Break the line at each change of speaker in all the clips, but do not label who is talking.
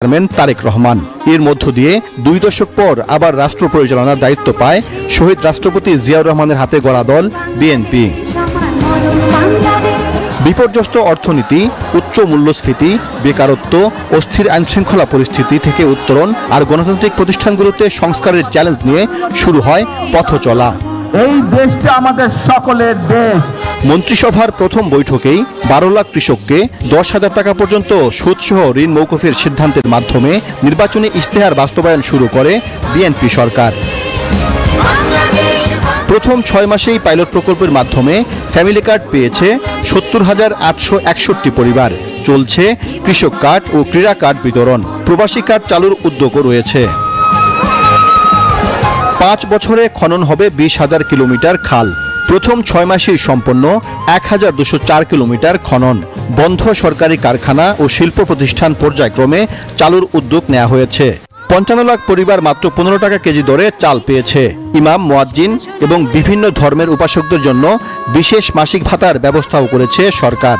Chairman Tarique Rahman. এর মধ্য দিয়ে 2 দশক পর আবার রাষ্ট্র পরিচালনার দায়িত্ব পায় শহীদ রাষ্ট্রপতি জিয়াউর রহমানের হাতে গড়া দল বিএনপি। বিপর্যস্ত অর্থনীতি, উচ্চ মূল্যস্ফীতি, বেকারত্ব, অস্থির আইনশৃঙ্খলা পরিস্থিতি থেকে উত্তরণ আর গণতান্ত্রিক প্রতিষ্ঠানগুলোতে সংস্কারের চ্যালেঞ্জ নিয়ে শুরু হয় পথ চলা।
এই দেশটা আমাদের সকলের দেশ।
মন্ত্রিসভার প্রথম বৈঠকেই 12 লাখ কৃষককে 10,000 টাকা পর্যন্ত সুদসহ ঋণ মৌকুফের সিদ্ধান্তের মাধ্যমে নির্বাচনী ইশতেহার বাস্তবায়ন শুরু করে বিএনপি সরকার। প্রথম 6 মাসেই পাইলট প্রকল্পের মাধ্যমে ফ্যামিলি কার্ড পেয়েছে 70,861 পরিবার। চলছে কৃষক কার্ড ও ক্রীড়া কার্ড বিতরণ। প্রবাসী কার্ড চালুর উদ্যোগও রয়েছে। 5 বছরে খনন হবে 20,000 কিলোমিটার খাল। প্রথম 6 মাসেই সম্পন্ন 1,204 কিলোমিটার খনন। বন্ধ সরকারি কারখানা ও শিল্প প্রতিষ্ঠান পর্যায়ক্রমে চালুর উদ্যোগ নেওয়া হয়েছে। 55 লাখ পরিবার মাত্র 15 টাকা কেজি দরে চাল পেয়েছে। ইমাম, মুয়াজ্জিন এবং বিভিন্ন ধর্মের উপাসকদের জন্য বিশেষ মাসিক ভাতার ব্যবস্থাও করেছে সরকার।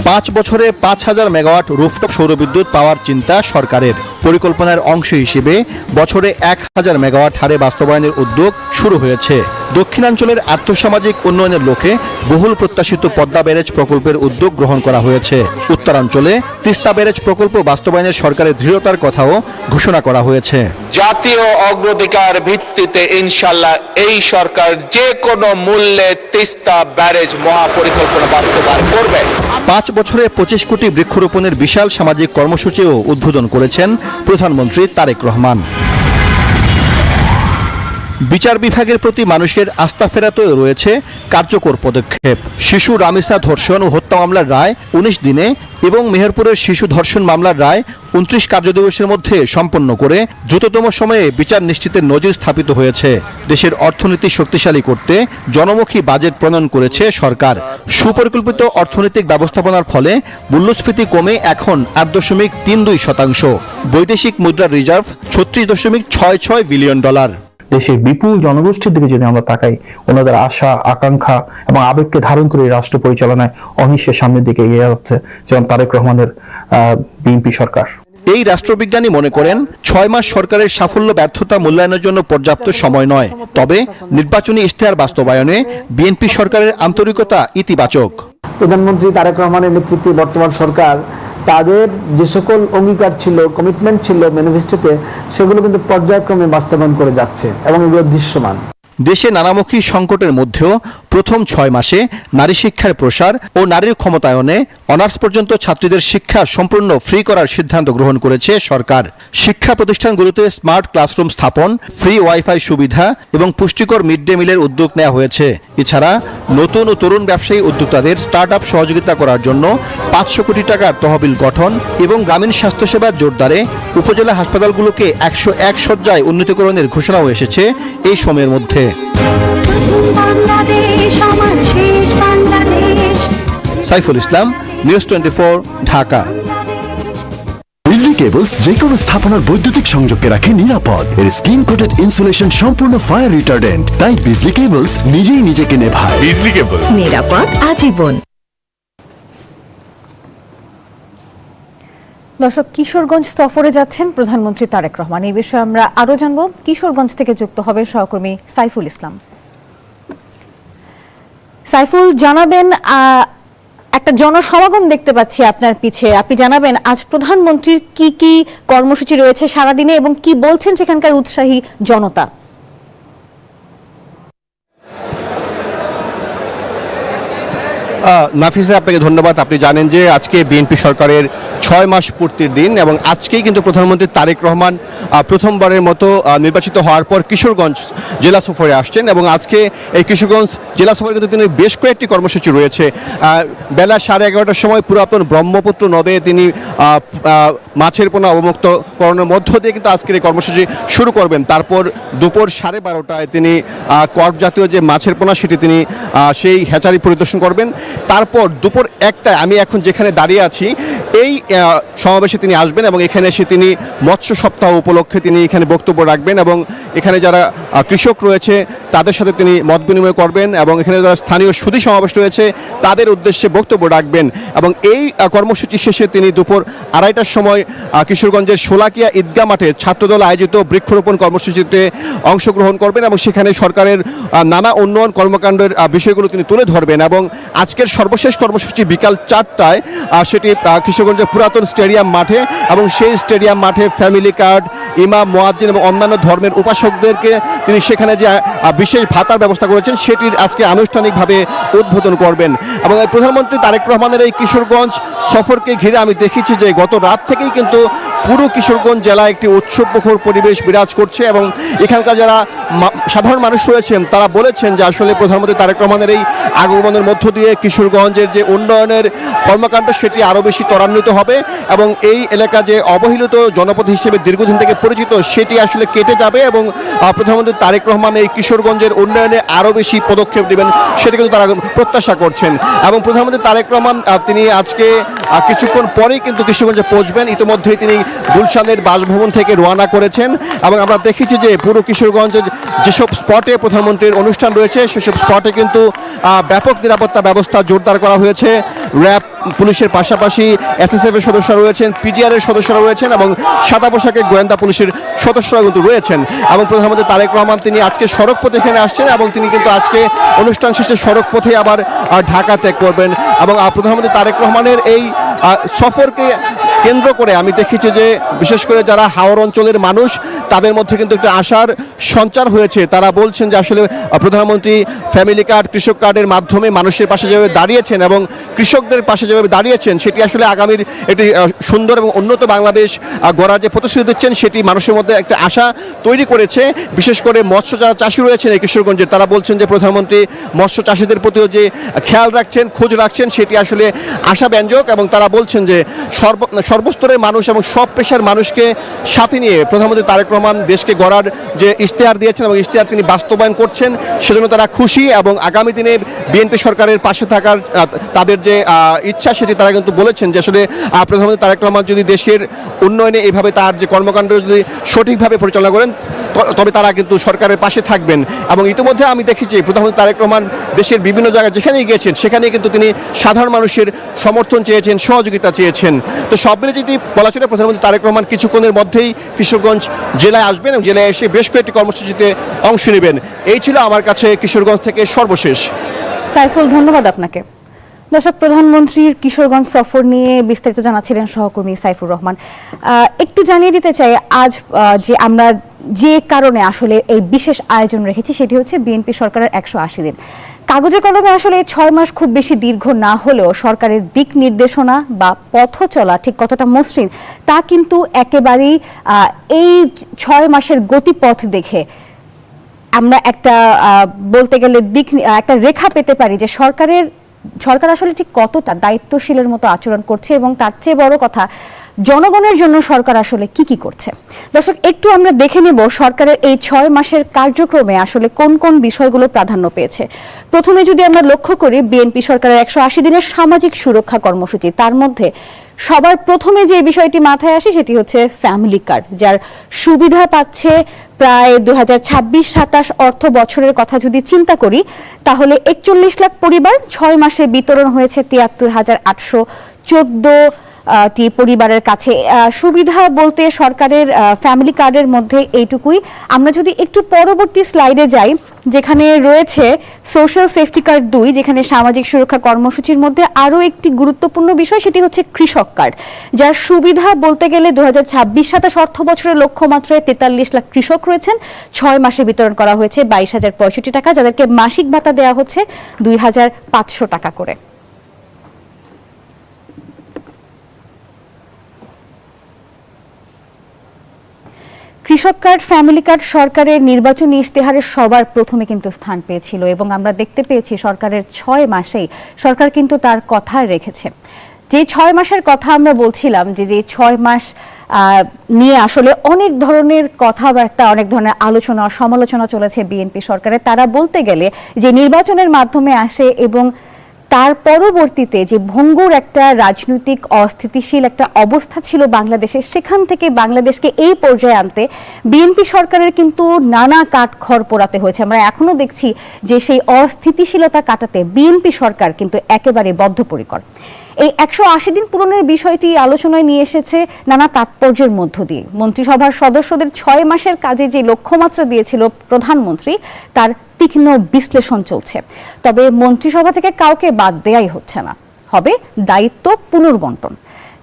5 বছরে 5,000 মেগাওয়াট রুফটপ সৌরবিদ্যুৎ পাওয়ার চিন্তা সরকারের। পরিকল্পনার অংশ হিসেবে বছরে 1,000 মেগাওয়াট হারে বাস্তবায়নের উদ্যোগ শুরু হয়েছে। দক্ষিণাঞ্চলের আর্থসামাজিক উন্নয়নের লক্ষ্যে বহুল প্রত্যাশিত পদ্মা ব্যারেজ প্রকল্পের উদ্যোগ গ্রহণ করা হয়েছে। উত্তরাঞ্চলে তিস্তা ব্যারেজ প্রকল্প বাস্তবায়নের সরকারের দৃঢ়তার কথাও ঘোষণা করা হয়েছে।
জাতীয় অগ্রাধিকার ভিত্তিতে ইনশাআল্লাহ এই সরকার যে কোনো মূল্যে তিস্তা ব্যারেজ মহাপরিকল্পনা বাস্তবায়ন করবে।
5 বছরে 25 কোটি বৃক্ষরোপণের বিশাল সামাজিক কর্মসূচিও উদ্বোধন করেছেন প্রধানমন্ত্রী তারেক রহমান। বিচার বিভাগের প্রতি মানুষের আস্থা ফেরাতেও রয়েছে কার্যকর পদক্ষেপ। শিশু রামিসা ধর্ষণ ও হত্যা মামলার রায় 19 দিনে এবং মেহেরপুরের শিশু ধর্ষণ মামলার রায় 29 কার্যদিবসের মধ্যে সম্পন্ন করে দ্রুততম সময়ে বিচার নিশ্চিতের নজির স্থাপিত হয়েছে। দেশের অর্থনীতি শক্তিশালী করতে জনমুখী বাজেট প্রণয়ন করেছে সরকার। সুপরিকল্পিত অর্থনৈতিক ব্যবস্থাপনার ফলে মূল্যস্ফীতি কমে এখন 8.32%। বৈদেশিক মুদ্রার রিজার্ভ 36.66 বিলিয়ন ডলার।
দেশের বিপুল জনগোষ্ঠীর দিকে যদি আমরা তাকাই, ওনাদের আশা, আকাঙ্ক্ষা এবং আবেগকে ধারণ করে রাষ্ট্র পরিচালনায় অনিশ্চয় সামনের দিকে এগিয়ে যাচ্ছে যেমন তারেক রহমানের বিএনপি সরকার।
এই রাষ্ট্রবিজ্ঞানী মনে করেন 6 মাস সরকারের সাফল্য ব্যর্থতা মূল্যায়নের জন্য পর্যাপ্ত সময় নয়। তবে নির্বাচনী ইশতেহার বাস্তবায়নে বিএনপি সরকারের আন্তরিকতা ইতিবাচক।
প্রধানমন্ত্রী তারেক রহমানের নেতৃত্বে বর্তমান সরকার তাদের যে সকল অঙ্গীকার ছিল, কমিটমেন্ট ছিল ম্যানিফেস্টোতে, সেগুলো কিন্তু পর্যায়ক্রমে বাস্তবায়ন করে যাচ্ছে এবং এগুলো দৃশ্যমান।
দেশে নানামুখী সংকটের মধ্যেও প্রথম 6 মাসে নারী শিক্ষার প্রসার ও নারীর ক্ষমতায়নে অনার্স পর্যন্ত ছাত্রীদের শিক্ষা সম্পূর্ণ ফ্রি করার সিদ্ধান্ত গ্রহণ করেছে সরকার। শিক্ষা প্রতিষ্ঠানগুলোতে স্মার্ট ক্লাসরুম স্থাপন, ফ্রি ওয়াইফাই সুবিধা এবং পুষ্টিকর মিড ডে মিলের উদ্যোগ নেওয়া হয়েছে। এছাড়া নতুন ও তরুণ ব্যবসায়ী উদ্যোক্তাদের স্টার্ট-আপ সহযোগিতা করার জন্য 500 কোটি টাকার তহবিল গঠন এবং গ্রামীণ স্বাস্থ্যসেবা জোরদারে উপজেলা হাসপাতালগুলোকে 101 শয্যায় উন্নীতকরণের ঘোষণাও এসেছে এই সময়ের মধ্যে। সাইফুল ইসলাম, নিউজ 24, ঢাকা।
বিজলি কেবলস যে কোনো স্থাপনার বৈদ্যুতিক সংযোগকে রাখে নিরাপদ। এর স্কিন কোটেড ইনসুলেশন সম্পূর্ণ ফায়ার রিটার্ডেন্ট, তাই বিজলি কেবলস নিজেই নিজেকে নেভায়।
বিজলি কেবলস,
নিরাপদ আজীবন। দর্শক, কিশোরগঞ্জ সফরে যাচ্ছেন প্রধানমন্ত্রী তারেক রহমান। এই বিষয়ে আমরা আরো জানব। কিশোরগঞ্জ থেকে যুক্ত হবে সহকর্মী সাইফুল ইসলাম। সাইফুল, জানাবেন, একটা জনসমাগম দেখতে পাচ্ছি আপনার পিছে। আপনি জানাবেন আজ প্রধানমন্ত্রীর কি কি কর্মসূচি রয়েছে সারাদিনে এবং কি বলছেন সেখানকার উৎসাহী জনতা।
নাফিসা, আপনাকে ধন্যবাদ। আপনি জানেন যে আজকে বিএনপি সরকারের 6 মাস পূর্তির দিন এবং আজকেই কিন্তু প্রধানমন্ত্রী তারেক রহমান প্রথমবারের মতো নির্বাচিত হওয়ার পর কিশোরগঞ্জ জেলা সফরে আসছেন এবং আজকে এই কিশোরগঞ্জ জেলা সফরে কিন্তু তিনি বেশ কয়েকটি কর্মসূচি রয়েছে। বেলা 11:30টার সময় পুরাতন ব্রহ্মপুত্র নদে তিনি মাছের পোনা অবমুক্তকরণের মধ্য দিয়ে কিন্তু আজকের এই কর্মসূচি শুরু করবেন। তারপর দুপুর 12:30টায় তিনি কর্প জাতীয় যে মাছের পোনা সেটি তিনি সেই হ্যাচারি পরিদর্শন করবেন। তারপর দুপুর 1টায় আমি এখন যেখানে দাঁড়িয়ে আছি এই সমাবেশে তিনি আসবেন এবং এখানে এসে তিনি মৎস্য সপ্তাহ উপলক্ষে তিনি এখানে বক্তব্য রাখবেন এবং এখানে যারা কৃষক রয়েছে তাদের সাথে তিনি মত বিনিময় করবেন এবং এখানে যারা স্থানীয় সুধী সমাবেশ রয়েছে তাদের উদ্দেশ্যে বক্তব্য রাখবেন এবং এই কর্মসূচি শেষে তিনি দুপুর 2:30টার সময় কিশোরগঞ্জের শোলাকিয়া ঈদগাহ মাঠে ছাত্রদল আয়োজিত বৃক্ষরোপণ কর্মসূচিতে অংশগ্রহণ করবেন এবং সেখানে সরকারের নানা উন্নয়ন কর্মকাণ্ডের বিষয়গুলো তিনি তুলে ধরবেন এবং আজকের সর্বশেষ কর্মসূচি বিকাল 4টায় সেটি কিশোরগঞ্জের পুরাতন স্টেডিয়াম মাঠে এবং সেই স্টেডিয়াম মাঠে ফ্যামিলি কার্ড, ইমাম, মুয়াজ্জিন এবং অন্যান্য ধর্মের উপাসকদেরকে তিনি সেখানে যে বিশেষ ভাতার ব্যবস্থা করেছেন সেটির আজকে আনুষ্ঠানিকভাবে উদ্বোধন করবেন এবং প্রধানমন্ত্রী তারেক রহমানের এই কিশোরগঞ্জ সফরকে ঘিরে আমি দেখেছি যে গত রাত থেকেই কিন্তু পুরো কিশোরগঞ্জ জেলায় একটি উৎসবমুখর পরিবেশ বিরাজ করছে এবং এখানকার যারা সাধারণ মানুষ রয়েছেন তারা বলেছেন যে আসলে প্রধানমন্ত্রী তারেক রহমানের এই আগমনের মধ্য দিয়ে কিশোরগঞ্জের যে উন্নয়নের কর্মকাণ্ড সেটি আরও বেশি ত্বরান্বিত হবে এবং এই এলাকা যে অবহেলিত জনপদ হিসেবে দীর্ঘদিন থেকে পরিচিত সেটি আসলে কেটে যাবে এবং প্রধানমন্ত্রী তারেক রহমান এই কিশোরগঞ্জের উন্নয়নে আরও বেশি পদক্ষেপ নেবেন সেটা কিন্তু তারা প্রত্যাশা করছেন এবং প্রধানমন্ত্রী তারেক রহমান তিনি আজকে কিছুক্ষণ পরেই কিন্তু কিশোরগঞ্জে পৌঁছবেন। ইতিমধ্যেই তিনি গুলশানের বাসভবন থেকে রওনা করেছেন এবং আমরা দেখেছি যে পুরো কিশোরগঞ্জের যেসব স্পটে প্রধানমন্ত্রীর অনুষ্ঠান রয়েছে সেসব স্পটে কিন্তু ব্যাপক নিরাপত্তা ব্যবস্থা জোরদার করা হয়েছে। র্যাব পুলিশের পাশাপাশি এসএসএফ এর সদস্যরা রয়েছেন, পিজিআর এর সদস্যরা রয়েছেন এবং সাদা পোশাকে গোয়েন্দা পুলিশের সদস্যরা কিন্তু রয়েছেন এবং প্রধানমন্ত্রী তারেক রহমান তিনি আজকে সড়ক পথে এখানে আসছেন এবং তিনি কিন্তু আজকে অনুষ্ঠান শেষে সড়ক পথে আবার ঢাকা ত্যাগ করবেন এবং প্রধানমন্ত্রী তারেক রহমানের এই সফরকে কেন্দ্র করে আমি দেখেছি যে বিশেষ করে যারা হাওর অঞ্চলের মানুষ তাদের মধ্যে কিন্তু একটা আশার সঞ্চার হয়েছে। তারা বলছেন যে আসলে প্রধানমন্ত্রী ফ্যামিলি কার্ড, কৃষক কার্ডের মাধ্যমে মানুষের পাশে যেভাবে দাঁড়িয়েছেন এবং কৃষকদের পাশে যেভাবে দাঁড়িয়েছেন সেটি আসলে আগামীর একটি সুন্দর এবং উন্নত বাংলাদেশ গড়ার যে প্রতিশ্রুতি দিচ্ছেন সেটি মানুষের মধ্যে একটা আশা তৈরি করেছে। বিশেষ করে মৎস্য যারা চাষি রয়েছেন এই কিশোরগঞ্জের তারা বলছেন যে প্রধানমন্ত্রী মৎস্য চাষিদের প্রতিও যে খেয়াল রাখছেন, খোঁজ রাখছেন সেটি আসলে আশাব্যঞ্জক এবং তারা বলছেন যে সর্বস্তরের মানুষ এবং সব পেশার মানুষকে সাথে নিয়ে প্রধানমন্ত্রী তারেক রহমান দেশকে গড়ার যে ইশতেহার দিয়েছেন এবং ইশতেহার তিনি বাস্তবায়ন করছেন সেজন্য তারা খুশি এবং আগামী দিনে বিএনপি সরকারের পাশে থাকার তাদের যে ইচ্ছা সেটি তারা কিন্তু বলেছেন যে আসলে প্রধানমন্ত্রী তারেক রহমান যদি দেশের উন্নয়নে এইভাবে তার যে কর্মকাণ্ড যদি সঠিকভাবে পরিচালনা করেন তবে তারা কিন্তু সরকারের পাশে থাকবেন এবং ইতিমধ্যে আমি দেখেছি প্রধানমন্ত্রী তারেক রহমান দেশের বিভিন্ন জায়গায় যেখানেই গিয়েছেন সেখানেই কিন্তু তিনি সাধারণ মানুষের সমর্থন চেয়েছেন, সহযোগিতা চেয়েছেন। তো সব মিলে যদি বলা চলে প্রধানমন্ত্রী তারেক রহমান কিছুক্ষণের মধ্যেই কিশোরগঞ্জ জেলায় আসবেন এবং জেলায় এসে বেশ কয়েকটি কর্মসূচিতে অংশ নেবেন। এই ছিল আমার কাছে কিশোরগঞ্জ থেকে সর্বশেষ।
সাইফুল, ধন্যবাদ আপনাকে। দর্শক, প্রধানমন্ত্রীর কিশোরগঞ্জ সফর নিয়ে বিস্তারিত জানাচ্ছিলেন সহকর্মী সাইফুর রহমান। একটু জানিয়ে দিতে চাই আজ যে আমরা যে কারণে আসলে এই বিশেষ আয়োজন রেখেছি সেটি হচ্ছে বিএনপি সরকারের 180 দিন। কাগজে কলমে আসলে 6 মাস খুব বেশি দীর্ঘ না হলেও সরকারের দিক নির্দেশনা বা পথ চলা ঠিক কতটা মসৃণ তা কিন্তু একেবারেই এই 6 মাসের গতিপথ দেখে আমরা একটা বলতে গেলে একটা রেখা পেতে পারি যে সরকার আসলে ঠিক কতটা দায়িত্বশীলের মতো আচরণ করছে এবং তার চেয়ে বড় কথা জনগণের জন্য সরকার আসলে কি করছে। দর্শক, একটু আমরা দেখে নেব সরকারের এই 6 মাসের কার্যক্রমে আসলে কোন কোন বিষয়গুলো প্রাধান্য পেয়েছে। প্রথমে যদি আমরা লক্ষ্য করি বিএনপি সরকারের 180 দিনের সামাজিক সুরক্ষা কর্মসূচি, তার মধ্যে সবার প্রথমে যে বিষয়টি মাথায় আসে সেটি হচ্ছে ফ্যামিলি কার্ড, যার সুবিধা পাচ্ছে প্রায় 2026-27 অর্থ বছরের কথা যদি চিন্তা করি তাহলে 41 লাখ পরিবার, 6 মাসে বিতরণ হয়েছে 73,814টি পরিবারের কাছে। সুবিধা বলতে সরকারের ফ্যামিলি কার্ডের মধ্যে এইটুকুই। আমরা যদি একটু পরবর্তী স্লাইডে যাই যেখানে রয়েছে সোশ্যাল সেফটি কার্ড 2, যেখানে সামাজিক সুরক্ষা কর্মসূচির মধ্যে আরও একটি গুরুত্বপূর্ণ বিষয় সেটি হচ্ছে কৃষক কার্ড, যার সুবিধা বলতে গেলে 2026-27 অর্থ বছরের লক্ষ্যমাত্রায় 43 লাখ কৃষক রয়েছেন। 6 মাসে বিতরণ করা হয়েছে 22,065 টাকা, যাদেরকে মাসিক ভাতা দেওয়া হচ্ছে 2,500 টাকা করে। কৃষক কার্ড, ফ্যামিলি কার্ড সরকারের নির্বাচনী ইশতেহারে সবার প্রথমে কিন্তু স্থান পেয়েছিল এবং আমরা দেখতে পেয়েছি সরকারের 6 মাসেই সরকার কিন্তু তার কথা রেখেছে। যে 6 মাসের কথা আমরা বলছিলাম যে 6 মাস নিয়ে আসলে অনেক ধরনের কথাবার্তা, অনেক ধরনের আলোচনা সমালোচনা চলেছে বিএনপি সরকারের। তারা বলতে গেলে যে নির্বাচনের মাধ্যমে আসে এবং তার পরবর্তীতে যে ভঙ্গুর একটা রাজনৈতিক অস্থিতিশীল একটা অবস্থা ছিল বাংলাদেশে, সেখান থেকে বাংলাদেশকে এই পর্যায়ে আনতে বিএনপি সরকারের কিন্তু নানা কাঠখড় পোড়াতে হয়েছে। আমরা এখনো দেখছি যে সেই অস্থিতিশীলতা কাটাতে বিএনপি সরকার কিন্তু একেবারে বদ্ধপরিকর। এই 180 দিন পূরণের বিষয়টি আলোচনায় নিয়ে এসেছে নানা তাৎপর্যের মধ্য দিয়ে। মন্ত্রিসভার সদস্যদের 6 মাসের কাজে যে লক্ষ্যমাত্রা দিয়েছিল প্রধানমন্ত্রী, তার তীক্ষ্ণ বিশ্লেষণ চলছে। তবে মন্ত্রিসভা থেকে কাউকে বাদ দেয়াই হচ্ছে না, হবে দায়িত্ব পুনর্বন্টন।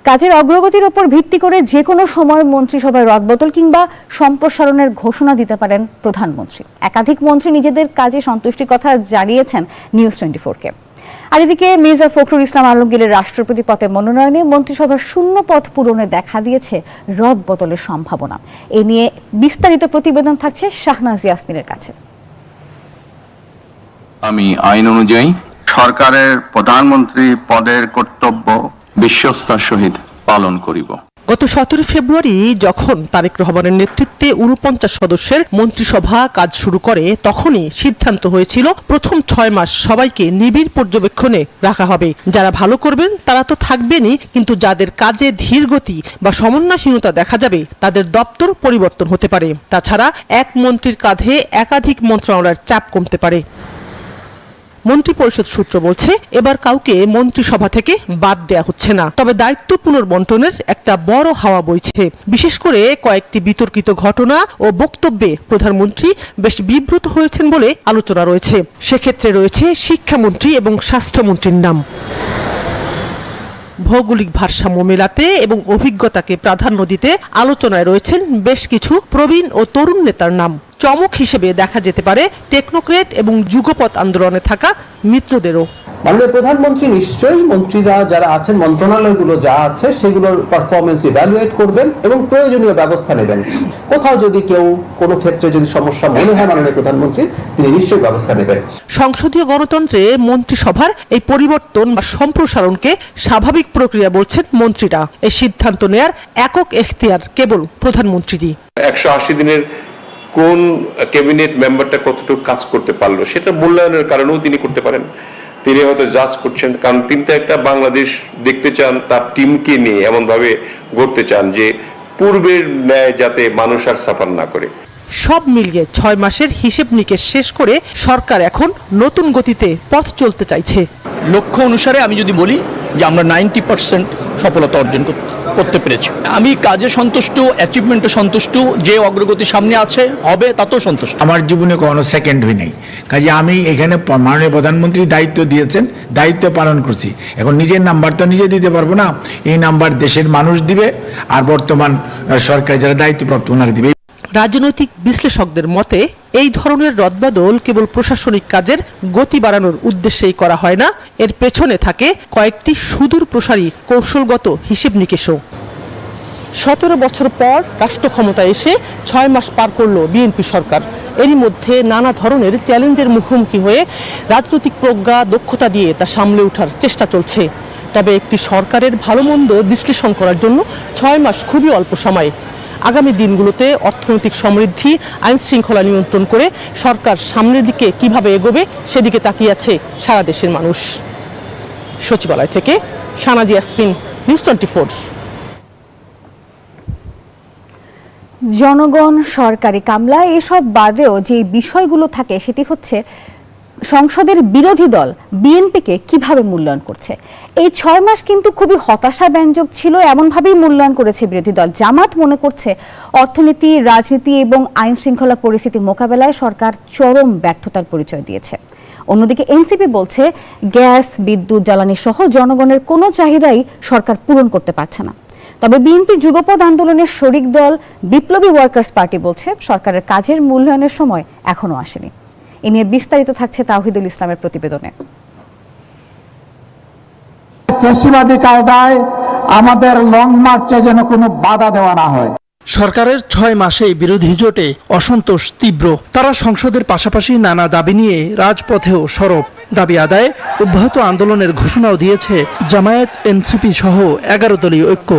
কাজের অগ্রগতির উপর ভিত্তি করে যে কোনো সময় মন্ত্রিসভায় রদবদল কিংবা সম্প্রসারণের ঘোষণা দিতে পারেন প্রধানমন্ত্রী। একাধিক মন্ত্রী নিজেদের কাজে সন্তুষ্টির কথা জানিয়েছেন নিউজ 24-কে। আর এদিকে মির্জা ফখরুল ইসলাম আলমগীরের রাষ্ট্রপতি পদে মনোনয়নে মন্ত্রিসভার শূন্য পদ পূরণে দেখা দিয়েছে রদবদলের সম্ভাবনা। এ নিয়ে বিস্তারিত প্রতিবেদন থাকছে শাহনাজ ইয়াসমিনের কাছে।
আমি আইন অনুযায়ী সরকারের প্রধানমন্ত্রী পদের কর্তব্য বিশ্বস্তার সহিত পালন করিব।
গত 17 ফেব্রুয়ারি যখন তারেক রহমানের নেতৃত্বে 49 সদস্যের মন্ত্রিসভা কাজ শুরু করে, তখনই সিদ্ধান্ত হয়েছিল প্রথম 6 মাস সবাইকে নিবিড় পর্যবেক্ষণে রাখা হবে। যারা ভালো করবেন তারা তো থাকবেনই, কিন্তু যাদের কাজে ধীরগতি বা সমন্বয়হীনতা দেখা যাবে তাদের দপ্তর পরিবর্তন হতে পারে। তাছাড়া এক মন্ত্রীর কাঁধে একাধিক মন্ত্রণালয়ের চাপ কমতে পারে। মন্ত্রিপরিষদ সূত্র বলছে এবার কাউকে মন্ত্রিসভা থেকে বাদ দেয়া হচ্ছে না, তবে দায়িত্ব পুনর্বন্টনের একটা বড় হাওয়া বইছে। বিশেষ করে কয়েকটি বিতর্কিত ঘটনা ও বক্তব্যে প্রধানমন্ত্রী বেশ বিব্রত হয়েছেন বলে আলোচনা রয়েছে। সেক্ষেত্রে রয়েছে শিক্ষামন্ত্রী এবং স্বাস্থ্যমন্ত্রীর নাম। ভৌগোলিক ভারসাম্য মেলাতে এবং অভিজ্ঞতাকে প্রাধান্য দিতে আলোচনায় রয়েছেন বেশ কিছু প্রবীণ ও তরুণ নেতার নাম। চমক হিসেবে দেখা যেতে পারে টেকনোক্রেট এবং যুগপৎ আন্দোলনে থাকা মিত্রদেরও।
মাননীয় প্রধানমন্ত্রী নিশ্চয়ই মন্ত্রীরা যারা আছেন, মন্ত্রণালয়গুলো যা আছে সেগুলোর পারফরমেন্স ইভ্যালুয়েট করবেন এবং প্রয়োজনীয় ব্যবস্থা নেবেন। কোথাও যদি কেউ কোনো ক্ষেত্রে যদি সমস্যা মনে হয় মাননীয় প্রধানমন্ত্রী, তিনি নিশ্চয়ই ব্যবস্থা নেবেন।
সংসদীয় গণতন্ত্রে মন্ত্রিসভার এই পরিবর্তন বা সম্প্রসারণকে স্বাভাবিক প্রক্রিয়া বলছেন মন্ত্রীরা। এই সিদ্ধান্ত নেয়ার একক এখতিয়ার কেবল প্রধানমন্ত্রীরই।
180 দিনের কোন ক্যাবিনেট মেম্বারটা কতটুকু কাজ করতে পারলো সেটা মূল্যায়নের কারণেও তিনি করতে পারেন। তিনি হয়তো জাজ করছেন, কারণ তিনি তো একটা বাংলাদেশ দেখতে চান, তার টিমকে নিয়ে এমন ভাবে গড়তে চান যে পূর্বের ন্যায় যাতে মানুষ আর সাফার না করে।
সব মিলিয়ে 6 মাসের হিসেব নিকেশ শেষ করে সরকার এখন নতুন গতিতে পথ চলতে চাইছে।
লক্ষ্য অনুসারে আমি যদি বলি যে আমরা 90% সফলতা অর্জন করতে পেরেছি। আমি কাজে সন্তুষ্ট, অ্যাচিভমেন্টে সন্তুষ্ট, যে অগ্রগতি সামনে আছে হবে তাতেও সন্তুষ্ট।
আমার জীবনে কোনো সেকেন্ড হই নাই, কাজে আমি এখানে মাননীয় প্রধানমন্ত্রী দায়িত্ব দিয়েছেন, দায়িত্ব পালন করছি। এখন নিজের নাম্বার তো নিজে দিতে পারবো না, এই নাম্বার দেশের মানুষ দিবে, আর বর্তমান সরকার যারা দায়িত্বপ্রাপ্ত ওনারা দিবে।
রাজনৈতিক বিশ্লেষকদের মতে এই ধরনের রদবদল কেবল প্রশাসনিক কাজের গতি বাড়ানোর উদ্দেশ্যেই করা হয় না, এর পেছনে থাকে কয়েকটি সুদূর প্রসারী কৌশলগত হিসেব নিকেশও। 17 বছর পর রাষ্ট্র ক্ষমতায় এসে 6 মাস পার করল বিএনপি সরকার। এরই মধ্যে নানা ধরনের চ্যালেঞ্জের মুখোমুখি হয়ে রাজনৈতিক প্রজ্ঞা, দক্ষতা দিয়ে তা সামলে ওঠার চেষ্টা চলছে। তবে একটি সরকারের ভালো মন্দ বিশ্লেষণ করার জন্য 6 মাস খুবই অল্প সময়। আগামী দিনগুলোতে অর্থনৈতিক সমৃদ্ধি, আইন শৃঙ্খলা নিয়ন্ত্রণ করে সরকার সামনের দিকে কিভাবে এগোবে সেদিকে তাকিয়ে আছে সারা দেশের মানুষ। সচিবালয় থেকে শাহনাজ ইয়াসমিন, নিউজ 24।
জনগণ, সরকারি কামলা এসব বাদেও যে বিষয়গুলো থাকে সেটি হচ্ছে সংসদের বিরোধী দল বিএনপিকে কিভাবে মূল্যায়ন করছে। এই 6 মাস কিন্তু খুবই হতাশাব্যঞ্জক ছিল, এমনভাবেই মূল্যায়ন করেছে বিরোধী দল। জামাত মনে করছে অর্থনীতি, রাজনীতি এবং আইন শৃঙ্খলা পরিস্থিতি মোকাবেলায় সরকার চরম ব্যর্থতার পরিচয় দিয়েছে। অন্যদিকে এনসিপি বলছে গ্যাস, বিদ্যুৎ, জ্বালানি সহ জনগণের কোনো চাহিদাই সরকার পূরণ করতে পারছে না। তবে বিএনপির যুগপৎ আন্দোলনের শরিক দল বিপ্লবী ওয়ার্কার্স পার্টি বলছে সরকারের কাজের মূল্যায়নের সময় এখনো আসেনি। এ নিয়ে বিস্তারিত থাকছে তাওহিদুল ইসলামের প্রতিবেদনে।
ফ্যাসিবাদী কায়দায় আমাদের লং মার্চে যেন কোনো বাধা দেওয়া না হয়।
সরকারের 6 মাসেই বিরোধী জোটে অসন্তোষ তীব্র। তারা সংসদের পাশাপাশি নানা দাবি নিয়ে রাজপথেও সরব। দাবি আদায়ে অব্যাহত আন্দোলনের ঘোষণাও দিয়েছে জামায়াত, এনসিপি সহ 11 দলীয় ঐক্য।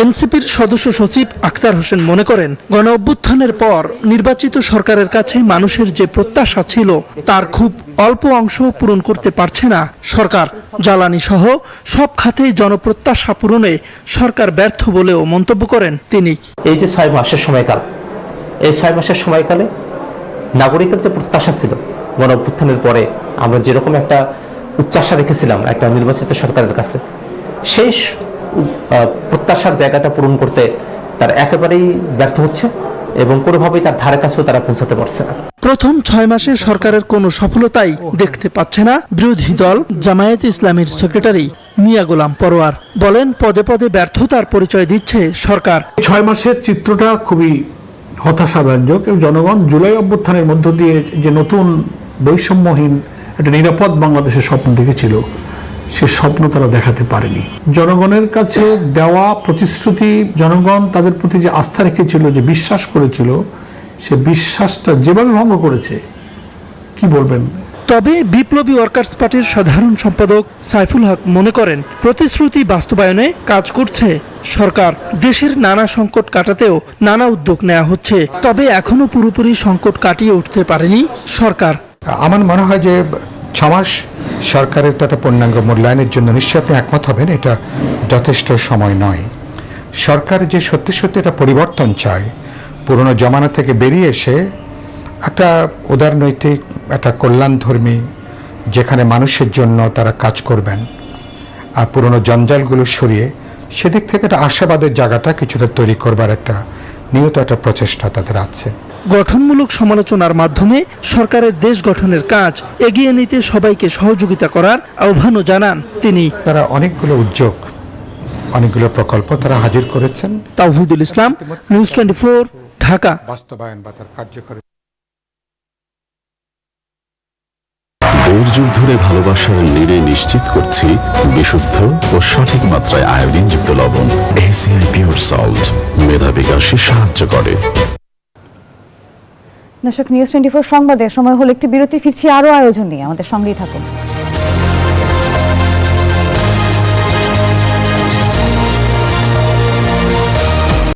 এনসিপির সদস্য সচিব আখতার হোসেন মনে করেন, গণ অভ্যুত্থানের পর নির্বাচিত সরকারের কাছে মানুষের যে প্রত্যাশা ছিল তার খুব অল্প অংশ পূরণ করতে পারছে না সরকার। জ্বালানি সহ সব খাতে জনপ্রত্যাশা পূরণে সরকার ব্যর্থ বলেও মন্তব্য করেন তিনি।
এই যে 6 মাসের সময়কাল, এই 6 মাসের সময়কালে নাগরিকের যে প্রত্যাশা ছিল গণ অভ্যুত্থানের পরে আমরা যেরকম একটা উচ্চাশা রেখেছিলাম একটা নির্বাচিত সরকারের কাছে, সেই প্রত্যাশার জায়গাটা পূরণ করতে তার একেবারেই ব্যর্থ হচ্ছে এবং কোনোভাবেই তার ধারে কাছেও তারা পৌঁছাতে পারছে না।
প্রথম 6 মাসে সরকারের কোনো সফলতাই দেখতে পাচ্ছে না বিরোধী দল জামায়াতে ইসলামীর সেক্রেটারি মিয়া গোলাম পরোয়ার। বলেন, পদে পদে ব্যর্থতার পরিচয় দিচ্ছে সরকার।
6 মাসের চিত্রটা খুবই হতাশাব্যঞ্জক এবং জনগণ জুলাই অভ্যুত্থানের মধ্য দিয়ে যে নতুন বৈষম্যহীন একটা নিরাপদ বাংলাদেশের স্বপ্ন দেখেছিল, সে স্বপ্ন তারা দেখাতে পারেনি। জনগণের কাছে দেওয়া প্রতিশ্রুতি, জনগণ তাদের প্রতি যে আস্থা রেখেছিল, যে বিশ্বাস করেছিল, সে বিশ্বাসটা যেভাবে ভঙ্গ করেছে, কি বলবেন।
তবে বিপ্লবী ওয়ার্কার্স পার্টির সাধারণ সম্পাদক সাইফুল হক মনে করেন, প্রতিশ্রুতি বাস্তবায়নে কাজ করছে সরকার। দেশের নানা সংকট কাটাতেও নানা উদ্যোগ নেওয়া হচ্ছে, তবে এখনো পুরোপুরি সংকট কাটিয়ে উঠতে পারেনি সরকার।
আমার মনে হয় যে 6 মাস সরকারের তো একটা পূর্ণাঙ্গ মূল্যায়নের জন্য নিশ্চয়ই আপনি একমত হবেন, এটা যথেষ্ট সময় নয়। সরকার যে সত্যি সত্যি একটা পরিবর্তন চায়, পুরনো জমানা থেকে বেরিয়ে এসে একটা উদারনৈতিক, একটা কল্যাণধর্মী, যেখানে মানুষের জন্য তারা কাজ করবেন আর পুরনো জঞ্জালগুলো সরিয়ে সেদিক থেকে একটা আশাবাদের জায়গাটা কিছুটা তৈরি করবার একটা নিয়ত একটা প্রচেষ্টা তাদের আছে।
গঠনমূলক সমালোচনার মাধ্যমে সরকারের দেশ গঠনের কাজ এগিয়ে নিতে সবাইকে সহযোগিতা করার আহ্বানও জানান তিনি।
তারা অনেকগুলো উদ্যোগ, অনেকগুলো প্রকল্প তারা হাজির করেছেন।
তাওহিদুল ইসলাম, নিউজ 24, ঢাকা।
বাস্তবায়ন বা তার কার্যকরী।
দেড় যুগ ধরে ভালোবাসার নিড়ে নিশ্চিত করছি বিশুদ্ধ ও সঠিক মাত্রায় আয়োডিনযুক্ত লবণ। ACI পিওর সল্ট মেধা বিকাশে সাহায্য করে।
দর্শক, নিউজ 24 সংবাদে সময় হলো একটি বিরতি। ফিরছি আরো আয়োজন নিয়ে, আমাদের সঙ্গেই থাকুন।